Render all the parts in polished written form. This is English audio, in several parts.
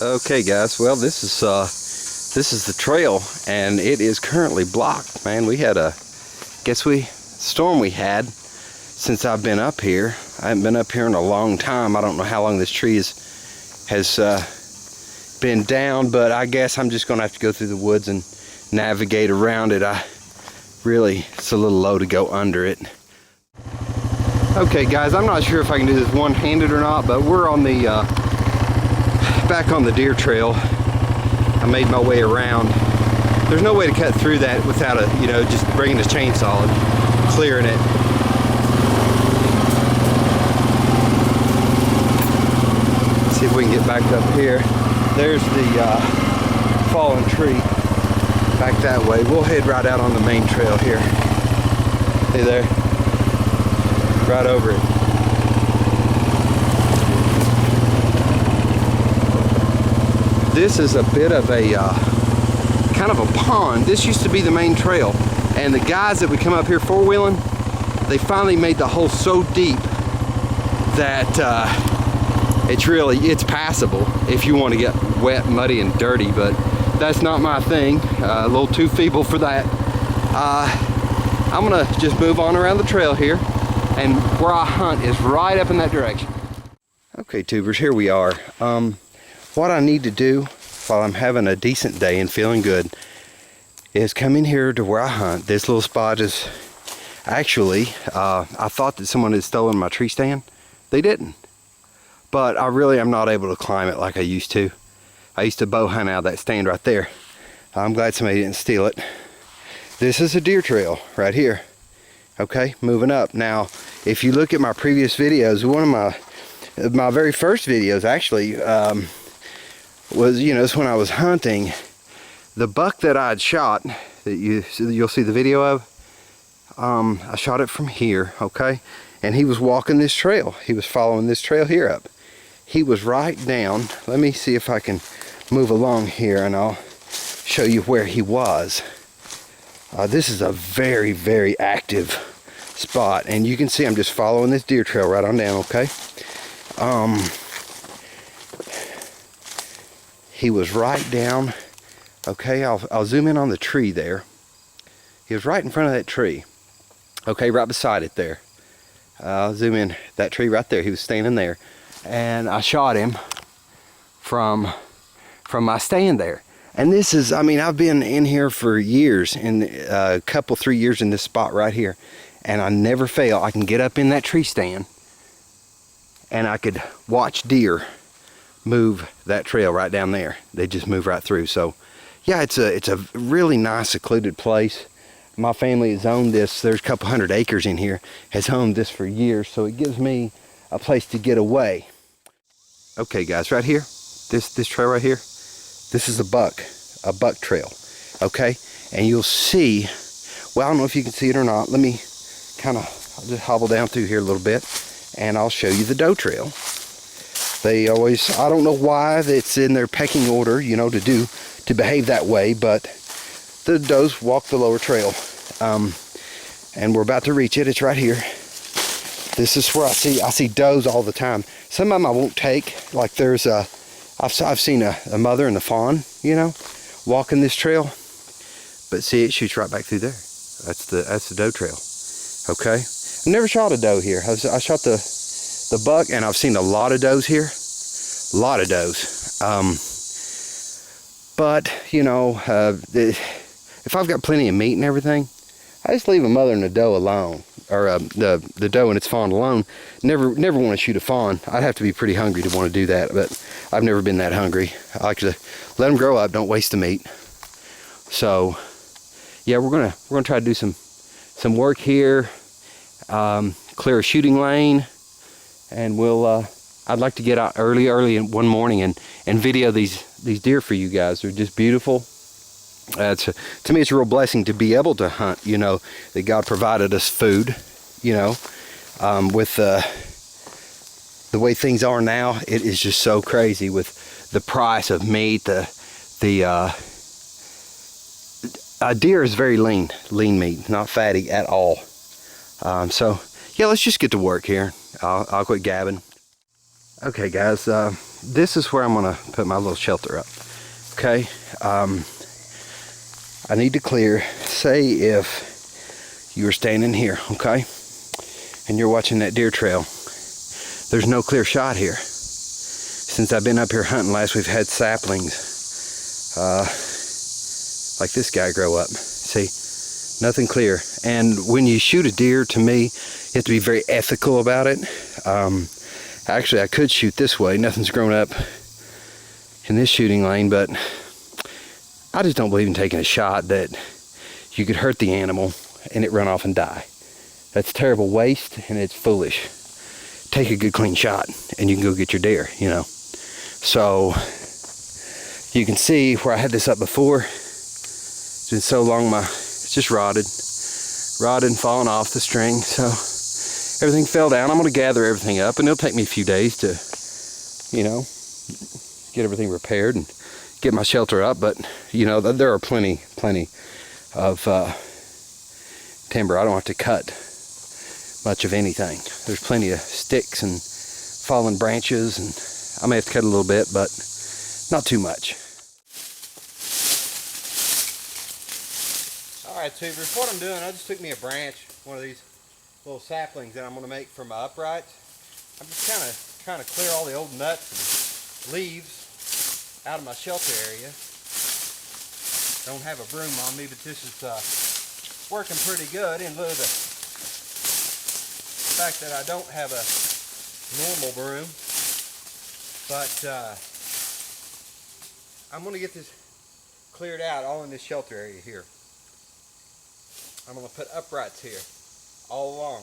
Okay guys, well this is the trail and it is currently blocked. Man, we had storm we had since I've been up here. I haven't been up here in a long time. I don't know how long this tree has been down, but I guess I'm just gonna have to go through the woods and navigate around it. It's a little low to go under it. Okay guys, I'm not sure if I can do this one-handed or not, but we're on the back on the deer trail. I made my way around. There's no way to cut through that without just bringing the chainsaw and clearing it. Let's see if we can get back up here. There's the fallen tree back that way. We'll head right out on the main trail here. See there? Right over it. This is a bit of a kind of a pond. This used to be the main trail, and the guys that would come up here four-wheeling, they finally made the hole so deep that it's passable if you want to get wet, muddy, and dirty, but that's not my thing. A little too feeble for that. I'm gonna just move on around the trail here, and where I hunt is right up in that direction. Okay, tubers, here we are. What I need to do while I'm having a decent day and feeling good is come in here to where I hunt. This little spot is actually, I thought that someone had stolen my tree stand. They didn't. But I really am not able to climb it like I used to. I used to bow hunt out of that stand right there. I'm glad somebody didn't steal it. This is a deer trail right here. Okay, moving up. Now, if you look at my previous videos, one of my very first videos actually, was, it's when I was hunting. The buck that I had shot, that you'll see the video of, I shot it from here, okay? And he was walking this trail. He was following this trail here up. He was right down. Let me see if I can move along here and I'll show you where he was. This is a very, very active spot, and you can see I'm just following this deer trail right on down, okay? He was right down. Okay, I'll zoom in on the tree there. He was right in front of that tree. Okay, right beside it there. I'll zoom in, that tree right there. He was standing there, and I shot him from my stand there. And this is, I've been in here for years, in a couple, 3 years in this spot right here, and I never fail. I can get up in that tree stand, and I could watch deer move that trail right down there. They just move right through. So yeah, it's a really nice secluded place. My family has owned this. There's a couple hundred acres in here, has owned this for years, so it gives me a place to get away. Okay guys, right here, this trail right here, this is a buck trail, okay? And you'll see, well, I don't know if you can see it or not. Let me I'll just hobble down through here a little bit and I'll show you the doe trail. They always, I don't know why it's in their pecking order, to behave that way, but the does walk the lower trail. And we're about to reach it. It's right here. This is where I see does all the time. Some of them I won't take, like there's I've seen a mother and a fawn, walking this trail. But see, it shoots right back through there. That's the doe trail. Okay? I never shot a doe here. I shot the buck, and I've seen a lot of does here. A lot of does. But, if I've got plenty of meat and everything, I just leave a mother and a doe alone. Or the doe and its fawn alone. Never want to shoot a fawn. I'd have to be pretty hungry to want to do that, but I've never been that hungry. I like to let them grow up, don't waste the meat. So, yeah, we're gonna try to do some work here, clear a shooting lane, and we'll I'd like to get out early in one morning and video these deer for you guys. They're just beautiful. To me, it's a real blessing to be able to hunt, that God provided us food, with the way things are now. It is just so crazy with the price of meat. The deer is very lean meat, not fatty at all. So yeah, let's just get to work here. I'll quit gabbing. Okay guys, this is where I'm gonna put my little shelter up. Okay, I need to clear, say if you were standing here, okay, and you're watching that deer trail, there's no clear shot here. Since I've been up here hunting last, we've had saplings like this guy grow up. See, nothing clear. And when you shoot a deer, to me, you have to be very ethical about it. Actually, I could shoot this way. Nothing's grown up in this shooting lane, but I just don't believe in taking a shot that you could hurt the animal and it run off and die. That's terrible waste and it's foolish. Take a good clean shot and you can go get your deer, you know. So you can see where I had this up before. It's been so long, it's just rotted and fallen off the string. So everything fell down. I'm going to gather everything up, and it'll take me a few days to, you know, get everything repaired and get my shelter up. But, you know, there are plenty of timber. I don't have to cut much of anything. There's plenty of sticks and fallen branches, and I may have to cut a little bit, but not too much. Alright, tubers, what I'm doing, I just took me a branch, one of these little saplings that I'm going to make from my uprights. I'm just kind of trying to clear all the old nuts and leaves out of my shelter area. Don't have a broom on me, but this is working pretty good in lieu of the fact that I don't have a normal broom. But I'm going to get this cleared out all in this shelter area here. I'm going to put uprights here all along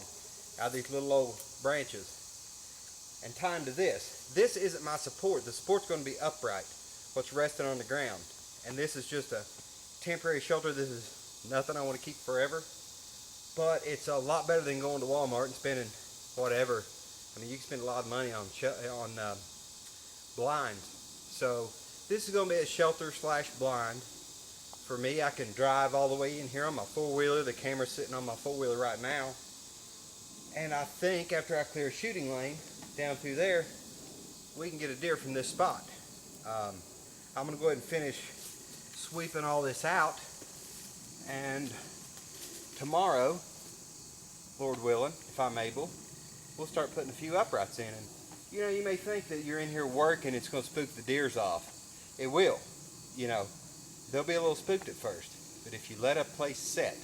out of these little old branches and tie them to this. This isn't my support. The support's going to be upright, what's resting on the ground. And this is just a temporary shelter. This is nothing I want to keep forever. But it's a lot better than going to Walmart and spending whatever. I mean, you can spend a lot of money on blinds. So this is going to be a shelter / blind. For me, I can drive all the way in here on my four-wheeler. The camera's sitting on my four-wheeler right now. And I think after I clear a shooting lane down through there, we can get a deer from this spot. I'm going to go ahead and finish sweeping all this out. And tomorrow, Lord willing, if I'm able, we'll start putting a few uprights in. And you know, you may think that you're in here working, it's going to spook the deers off. It will. You know, they'll be a little spooked at first. But if you let a place set,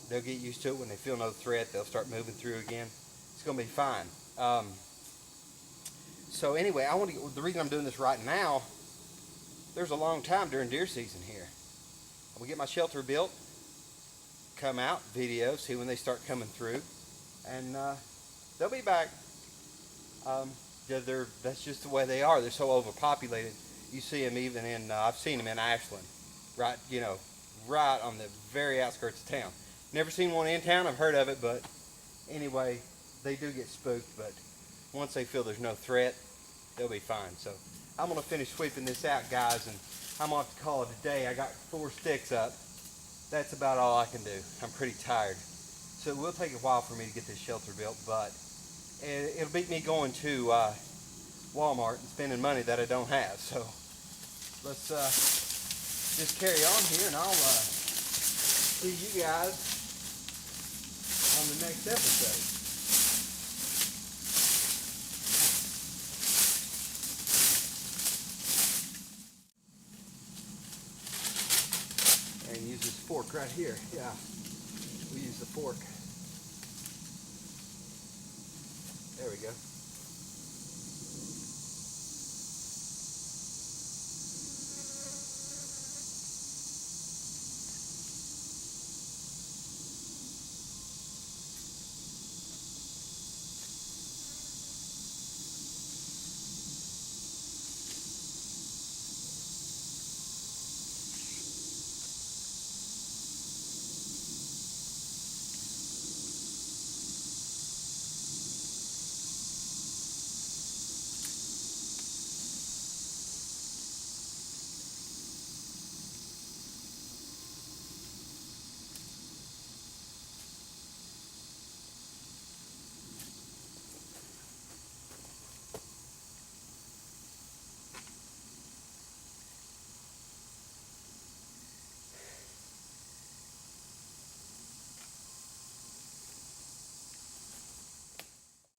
they'll get used to it. When they feel no threat, they'll start moving through again. It's going to be fine. So anyway, the reason I'm doing this right now, there's a long time during deer season here. We'll get my shelter built, come out, video, see when they start coming through, and they'll be back. That's just the way they are. They're so overpopulated. You see them even in, I've seen them in Ashland, right, you know, right on the very outskirts of town. Never seen one in town. I've heard of it, but anyway, they do get spooked. But once they feel there's no threat, they'll be fine. So I'm gonna finish sweeping this out, guys, and I'm gonna have to call it a day. I got 4 sticks up. That's about all I can do. I'm pretty tired. So it will take a while for me to get this shelter built, but it'll beat me going to Walmart and spending money that I don't have. So let's just carry on here, and I'll see you guys on the next episode. And use this fork right here. Yeah, we use the fork. There we go.